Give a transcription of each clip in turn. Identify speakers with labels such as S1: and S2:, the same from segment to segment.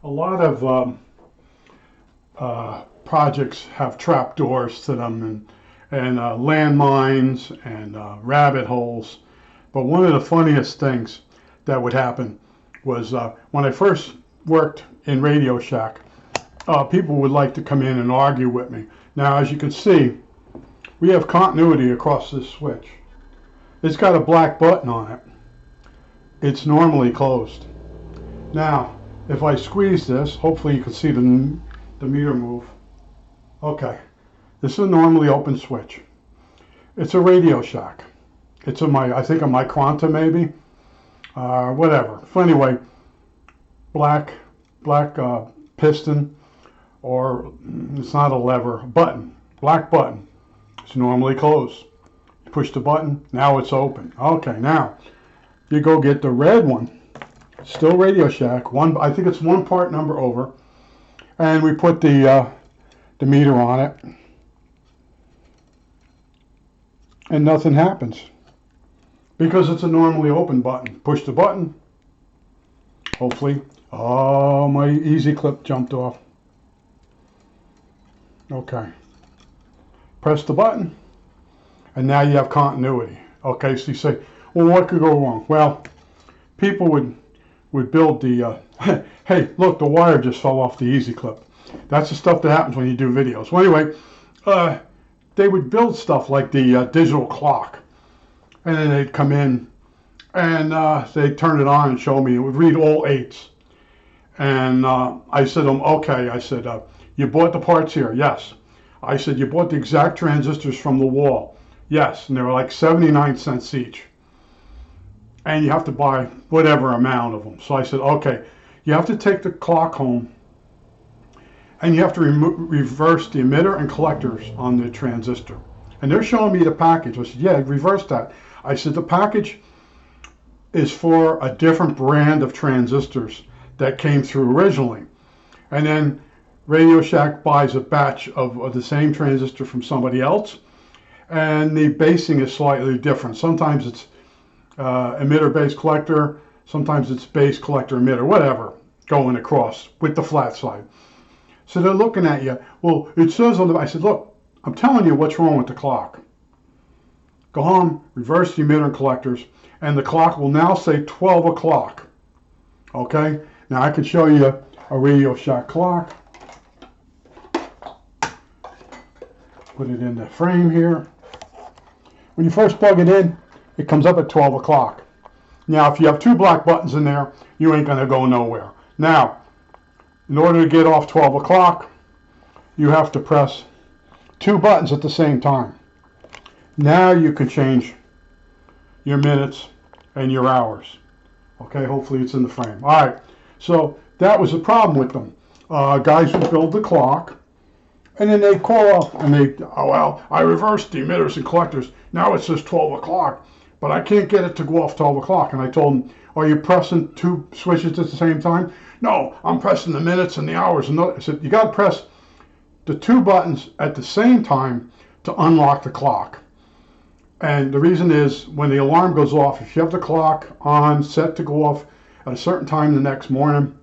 S1: A lot of projects have trap doors to them and landmines and rabbit holes. But one of the funniest things that would happen was when I first worked in Radio Shack, people would like to come in and argue with me. Now, as you can see, we have continuity across this switch. It's got a black button on it. It's normally closed. Now, if I squeeze this, hopefully you can see the meter move. Okay, this is a normally open switch. It's a Radio Shack. It's I think a Micronta maybe, whatever. So anyway, black piston, or it's not a lever, button, black button. It's normally closed. You push the button, now it's open. Okay, now you go get the red one. Still Radio Shack. I think it's one part number over, and we put the meter on it, and nothing happens because it's a normally open button. Push the button. Hopefully, oh, my easy clip jumped off. Okay, press the button, and now you have continuity. Okay, so you say, well, what could go wrong? Well, people would build the, hey, look, the wire just fell off the easy clip. That's the stuff that happens when you do videos. Well, anyway, they would build stuff like the digital clock, and then they'd come in and they'd turn it on and show me. It would read all eights. And I said to them, okay, I said, you bought the parts here? Yes. I said, you bought the exact transistors from the wall? Yes. And they were like 79 cents each. And you have to buy whatever amount of them. So I said, okay, you have to take the clock home, and you have to reverse the emitter and collectors on the transistor. And they're showing me the package. I said, yeah, reverse that. I said, the package is for a different brand of transistors that came through originally. And then Radio Shack buys a batch of the same transistor from somebody else, and the basing is slightly different. Sometimes it's emitter base collector, sometimes it's base collector emitter, whatever, going across with the flat side. So they're looking at you. Well, it says on the, I said, look, I'm telling you what's wrong with the clock. Go home, reverse the emitter and collectors, and the clock will now say 12 o'clock. Okay? Now I can show you a Radio Shack clock. Put it in the frame here. When you first plug it in, it comes up at 12 o'clock. Now, if you have two black buttons in there, you ain't going to go nowhere. Now, in order to get off 12 o'clock, you have to press two buttons at the same time. Now you can change your minutes and your hours. Okay, hopefully it's in the frame. All right, so that was the problem with them. Guys would build the clock, and then they'd call up and oh, well, I reversed the emitters and collectors. Now it says 12 o'clock, but I can't get it to go off 12 o'clock. And I told them, are you pressing two switches at the same time? No, I'm pressing the minutes and the hours. And I said, you got to press the two buttons at the same time to unlock the clock. And the reason is, when the alarm goes off, if you have the clock on, set to go off at a certain time the next morning,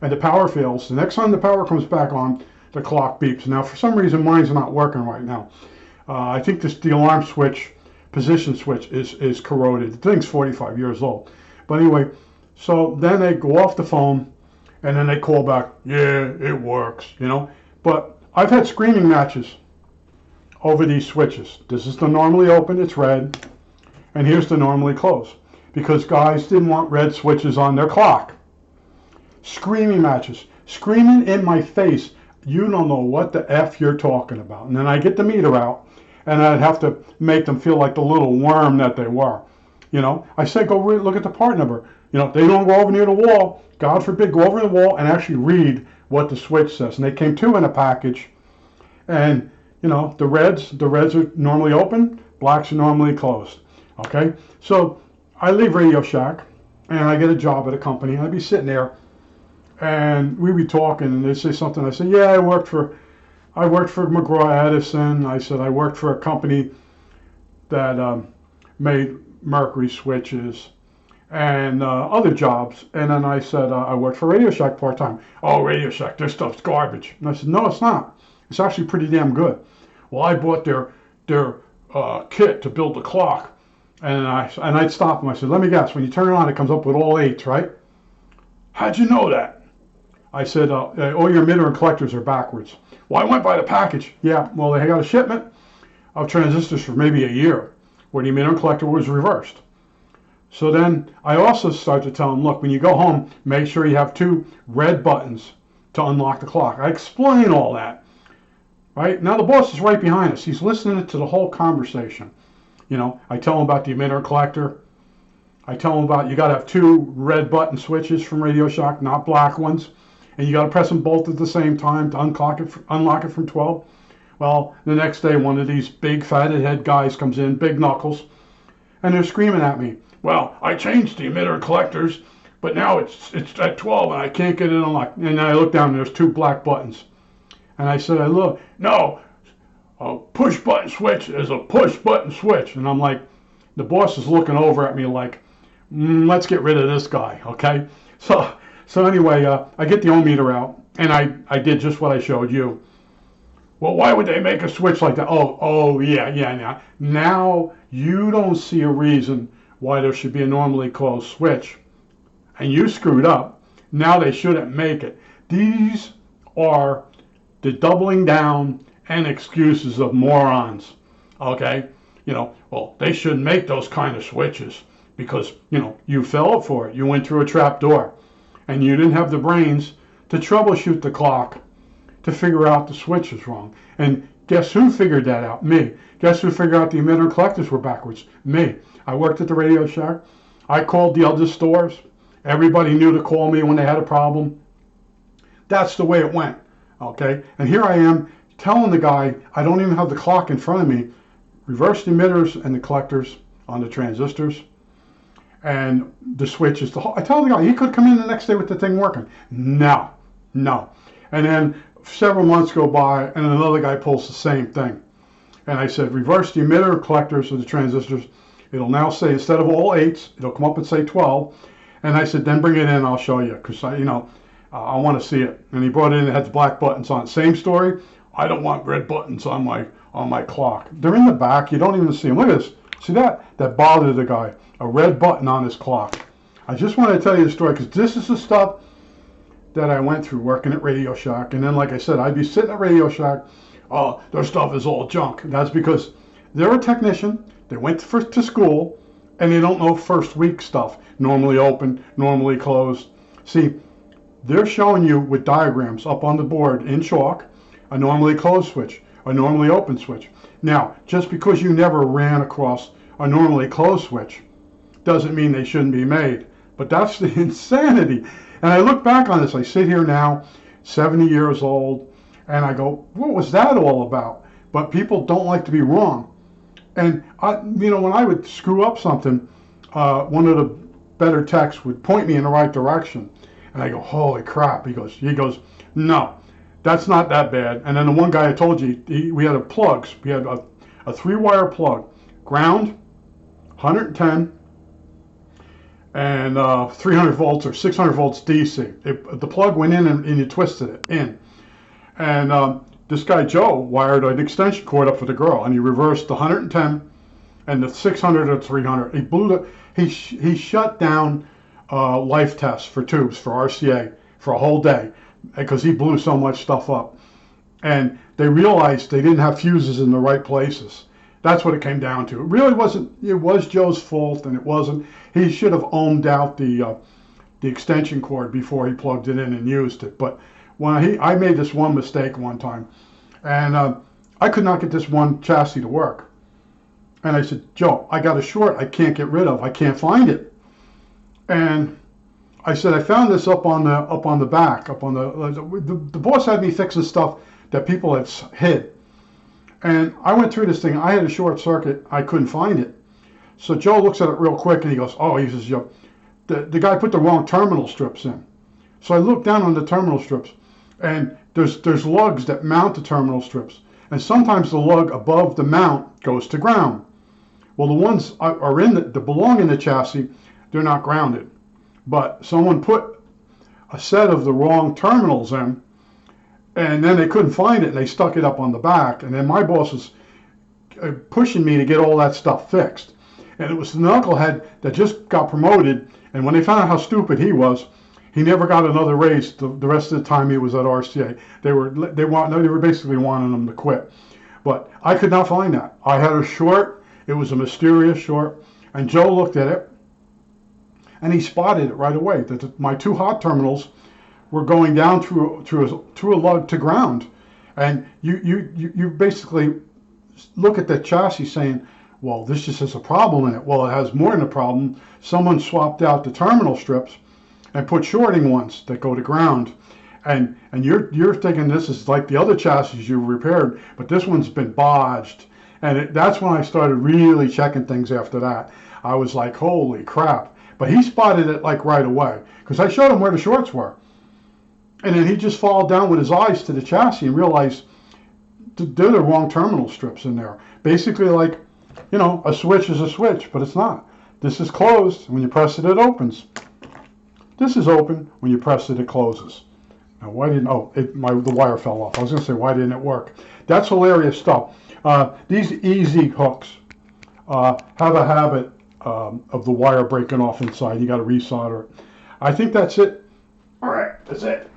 S1: and the power fails, the next time the power comes back on, the clock beeps. Now, for some reason, mine's not working right now. I think the alarm switch, position switch, is corroded. The thing's 45 years old. But anyway, so then they go off the phone, and then they call back, yeah, it works, you know. But I've had screaming matches over these switches. This is the normally open, it's red, and here's the normally closed, because guys didn't want red switches on their clock. Screaming matches, screaming in my face, you don't know what the F you're talking about. And then I get the meter out, and I'd have to make them feel like the little worm that they were. You know, I said, go look at the part number. You know, they don't go over near the wall. God forbid, go over the wall and actually read what the switch says. And they came two in a package. And, you know, the reds are normally open, blacks are normally closed. Okay? So I leave Radio Shack, and I get a job at a company. And I'd be sitting there, and we'd be talking, and they'd say something. I said, yeah, I worked for McGraw-Edison. I said, I worked for a company that made mercury switches. and other jobs. And then I said, I worked for Radio Shack part-time. Oh, Radio Shack, their stuff's garbage. And I said, no, it's not. It's actually pretty damn good. Well, I bought their kit to build the clock. And I'd stop them. I said, let me guess, when you turn it on, it comes up with all 8s, right? How'd you know that? I said, all your emitter and collectors are backwards. Well, I went by the package. Yeah, well, they got a shipment of transistors for maybe a year where the emitter and collector was reversed. So then I also started to tell them, look, when you go home, make sure you have 2 red buttons to unlock the clock. I explain all that. Right? Now the boss is right behind us. He's listening to the whole conversation. You know, I tell him about the emitter and collector. I tell him about you got to have 2 red button switches from Radio Shack, not black ones. And you got to press them both at the same time to unlock it from 12. Well, the next day, one of these big fatted head guys comes in, big knuckles, and they're screaming at me. Well, I changed the emitter and collectors, but now it's at 12 and I can't get it unlocked. And I look down and there's 2 black buttons. And I said, look, no, a push button switch is a push button switch. And I'm like, the boss is looking over at me like, let's get rid of this guy, okay? So anyway, I get the ohm meter out, and I did just what I showed you. Well, why would they make a switch like that? Oh, yeah. Now you don't see a reason why there should be a normally closed switch. And you screwed up. Now they shouldn't make it. These are the doubling down and excuses of morons. Okay? You know, well, they shouldn't make those kind of switches because, you know, you fell for it. You went through a trap door. And you didn't have the brains to troubleshoot the clock to figure out the switch is wrong. And guess who figured that out? Me. Guess who figured out the emitter and collectors were backwards? Me. I worked at the Radio Shack. I called the other stores. Everybody knew to call me when they had a problem. That's the way it went. Okay? And here I am telling the guy, I don't even have the clock in front of me. Reverse the emitters and the collectors on the transistors. And the switch is the whole. I tell the guy he could come in the next day with the thing working. No. And then several months go by, and another guy pulls the same thing. And I said, reverse the emitter collectors of the transistors. It'll now say instead of all 8s, it'll come up and say 12. And I said, then bring it in. I'll show you because I want to see it. And he brought it in. It had the black buttons on it. Same story. I don't want red buttons on my clock. They're in the back. You don't even see them. Look at this. See that? That bothered the guy. A red button on his clock. I just want to tell you the story because this is the stuff that I went through working at Radio Shack. And then, like I said, I'd be sitting at Radio Shack. Oh, their stuff is all junk. That's because they're a technician. They went to school, and they don't know first week stuff. Normally open, normally closed. See, they're showing you with diagrams up on the board in chalk a normally closed switch, a normally open switch. Now, just because you never ran across a normally closed switch doesn't mean they shouldn't be made. But that's the insanity. And I look back on this. I sit here now, 70 years old, and I go, what was that all about? But people don't like to be wrong. And, when I would screw up something, one of the better techs would point me in the right direction. And I go, holy crap. He goes, no, that's not that bad. And then the one guy I told you, we had plugs. We had a 3-wire plug, ground, 110, and 300 volts or 600 volts DC. The plug went in and you twisted it in. And this guy Joe wired an extension cord up for the girl, and he reversed the 110 and the 600 or 300. He blew he shut down life tests for tubes for RCA for a whole day because he blew so much stuff up. And they realized they didn't have fuses in the right places. That's what it came down to. It really wasn't. It was Joe's fault, and it wasn't. He should have ohmed out the extension cord before he plugged it in and used it. But when I made this one mistake one time, and I could not get this one chassis to work. And I said, Joe, I got a short I can't get rid of. I can't find it. And I said, I found this up on the back, the boss had me fixing stuff that people had hid. And I went through this thing. I had a short circuit. I couldn't find it. So Joe looks at it real quick and he goes, oh, he says, the guy put the wrong terminal strips in. So I looked down on the terminal strips, and there's lugs that mount the terminal strips. And sometimes the lug above the mount goes to ground. Well, the ones that belong in the chassis, they're not grounded. But someone put a set of the wrong terminals in, and then they couldn't find it, and they stuck it up on the back. And then my boss was pushing me to get all that stuff fixed. And it was the knucklehead that just got promoted, and when they found out how stupid he was, he never got another raise the rest of the time he was at RCA. They were basically wanting him to quit. But I could not find that. I had a short. It was a mysterious short, and Joe looked at it, and he spotted it right away that my two hot terminals were going down through a lug to ground. And you basically look at the chassis saying, well, this just has a problem in it. Well, it has more than a problem. Someone swapped out the terminal strips and put shorting ones that go to ground. And you're thinking this is like the other chassis you repaired, but this one's been bodged. And that's when I started really checking things after that. I was like, holy crap. But he spotted it like right away, because I showed him where the shorts were. And then he just followed down with his eyes to the chassis and realized they're the wrong terminal strips in there. Basically like, you know, a switch is a switch, but it's not. This is closed. When you press it, it opens. This is open. When you press it, it closes. Now, why didn't, the wire fell off. I was going to say, why didn't it work? That's hilarious stuff. These easy hooks have a habit of the wire breaking off inside. You got to resolder it. I think that's it. All right, that's it.